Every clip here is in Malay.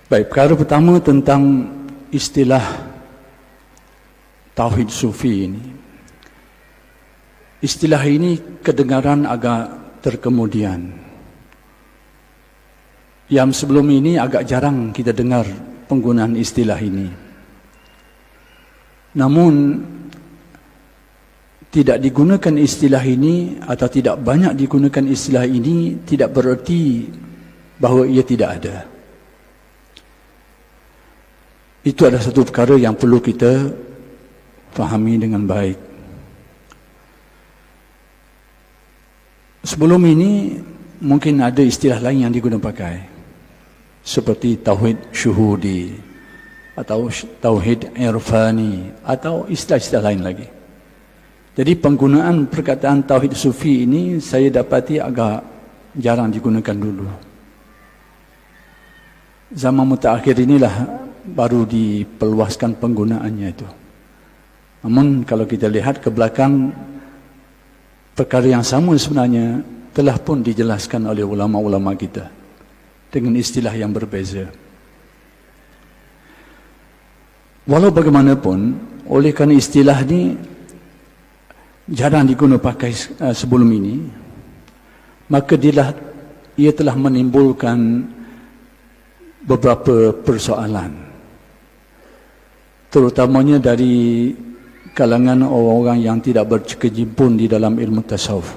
Baik, perkara pertama tentang istilah Tauhid Sufi ini. Istilah ini kedengaran agak terkemudian. Yang sebelum ini agak jarang kita dengar penggunaan istilah ini. Namun, tidak digunakan istilah ini atau tidak banyak digunakan istilah ini tidak bererti bahawa ia tidak ada. Itu adalah satu perkara yang perlu kita fahami dengan baik. Sebelum ini mungkin ada istilah lain yang digunakan pakai, seperti Tauhid Syuhudi atau Tauhid Irfani atau istilah-istilah lain lagi. Jadi penggunaan perkataan Tauhid Sufi ini saya dapati agak jarang digunakan dulu. Zaman mutaakhir inilah baru diperluaskan penggunaannya itu. Namun kalau kita lihat ke belakang, perkara yang sama sebenarnya telah pun dijelaskan oleh ulama-ulama kita dengan istilah yang berbeza. Walau bagaimanapun, oleh kerana istilah ini jarang digunakan pakai sebelum ini, maka ia telah menimbulkan beberapa persoalan, terutamanya dari kalangan orang-orang yang tidak berkecimpung di dalam ilmu tasawuf.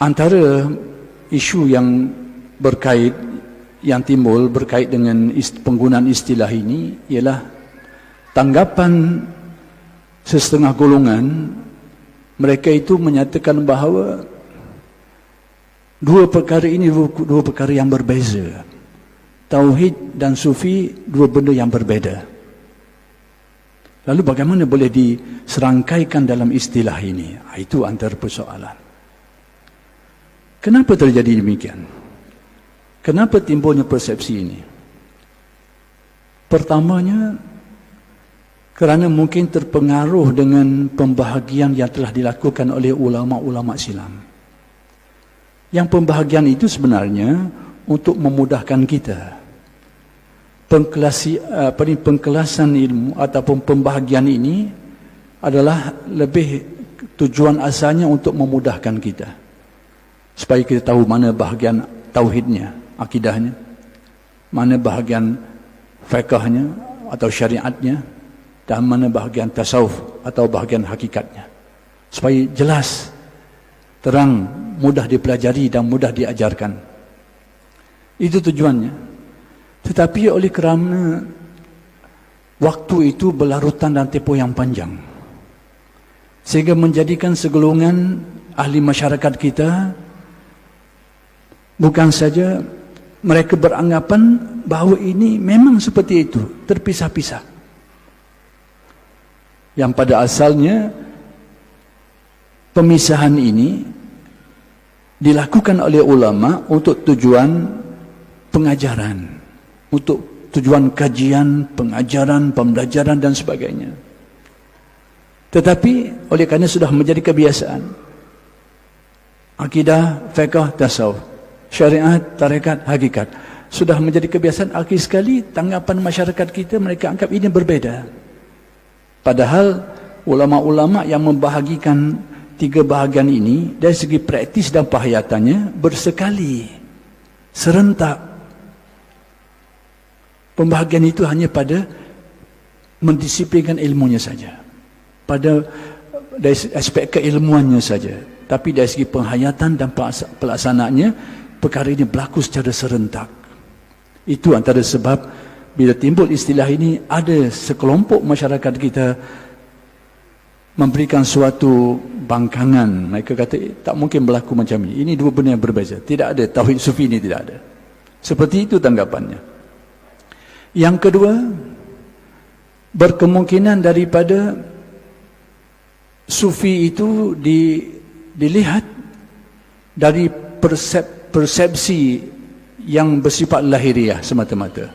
Antara isu yang timbul berkait dengan penggunaan istilah ini ialah tanggapan setengah golongan. Mereka itu menyatakan bahawa dua perkara ini dua perkara yang berbeza. Tauhid dan Sufi dua benda yang berbeza. Lalu bagaimana boleh diserangkaikan dalam istilah ini? Itu antara persoalan. Kenapa terjadi demikian? Kenapa timbulnya persepsi ini? Pertamanya, kerana mungkin terpengaruh dengan pembahagian yang telah dilakukan oleh ulama-ulama silam. Yang pembahagian itu sebenarnya untuk memudahkan kita. Pengkelasan ilmu ataupun pembahagian ini adalah lebih tujuan asalnya untuk memudahkan kita, supaya kita tahu mana bahagian tauhidnya, akidahnya, mana bahagian fiqahnya atau syariatnya, dan mana bahagian tasawuf atau bahagian hakikatnya, supaya jelas, terang, mudah dipelajari dan mudah diajarkan. Itu tujuannya. Tetapi oleh kerana waktu itu berlarutan dan tempoh yang panjang, sehingga menjadikan segolongan ahli masyarakat kita, bukan saja mereka beranggapan bahawa ini memang seperti itu, terpisah-pisah. Yang pada asalnya pemisahan ini dilakukan oleh ulama untuk tujuan pengajaran, untuk tujuan kajian, pengajaran, pembelajaran dan sebagainya. Tetapi oleh kerana sudah menjadi kebiasaan, akidah, fiqh, tasawuf, syariat, tarekat, hakikat, sudah menjadi kebiasaan, akhir sekali tanggapan masyarakat kita, mereka anggap ini berbeza. Padahal ulama-ulama yang membahagikan tiga bahagian ini dari segi praktis dan perhayatannya bersekali, serentak. Pembahagian itu hanya pada mendisiplinkan ilmunya saja, pada dari aspek keilmuannya saja. Tapi dari segi penghayatan dan pelaksanaannya, perkara ini berlaku secara serentak. Itu antara sebab bila timbul istilah ini, ada sekelompok masyarakat kita memberikan suatu bangkangan. Mereka kata tak mungkin berlaku macam ini. Ini dua benda yang berbeza. Tidak ada, Tauhid Sufi ini tidak ada. Seperti itu tanggapannya. Yang kedua, berkemungkinan daripada Sufi itu dilihat dari persepsi yang bersifat lahiriah semata-mata.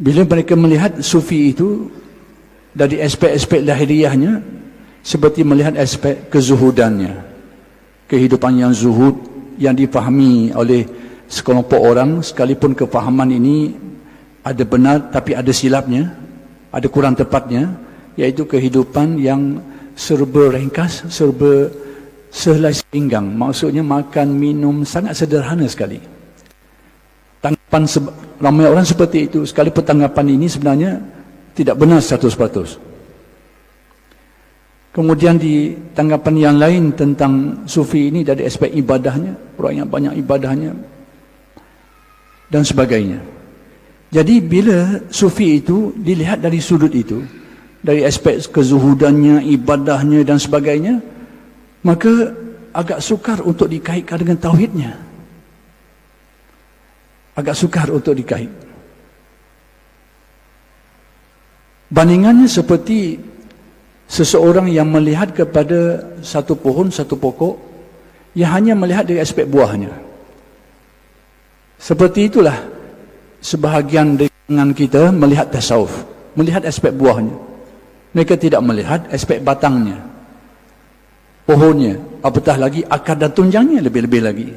Bila mereka melihat Sufi itu dari aspek-aspek lahiriahnya, seperti melihat aspek kezuhudannya, kehidupan yang zuhud, yang difahami oleh sekelompok orang, sekalipun kefahaman ini ada benar tapi ada silapnya, ada kurang tepatnya, iaitu kehidupan yang serba ringkas, serba sehelai pinggang. Maksudnya makan, minum sangat sederhana sekali. Tanggapan ramai orang seperti itu, sekalipun tanggapan ini sebenarnya tidak benar 100%. Kemudian di tanggapan yang lain tentang sufi ini dari aspek ibadahnya, orang yang banyak ibadahnya dan sebagainya. Jadi bila sufi itu dilihat dari sudut itu, dari aspek kezuhudannya, ibadahnya dan sebagainya, maka agak sukar untuk dikaitkan dengan tauhidnya. Agak sukar untuk dikait. Bandingannya seperti seseorang yang melihat kepada satu pohon, satu pokok, yang hanya melihat dari aspek buahnya. Seperti itulah sebahagian dengan kita melihat tasawuf, melihat aspek buahnya. Mereka tidak melihat aspek batangnya, pohonnya, apatah lagi akar dan tunjangnya, lebih-lebih lagi.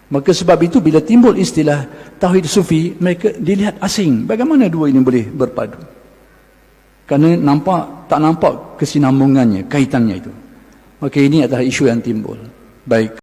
Maka sebab itu bila timbul istilah tauhid sufi, mereka dilihat asing. Bagaimana dua ini boleh berpadu? Kerana tak nampak kesinambungannya, kaitannya itu. Maka ini adalah isu yang timbul. Baik.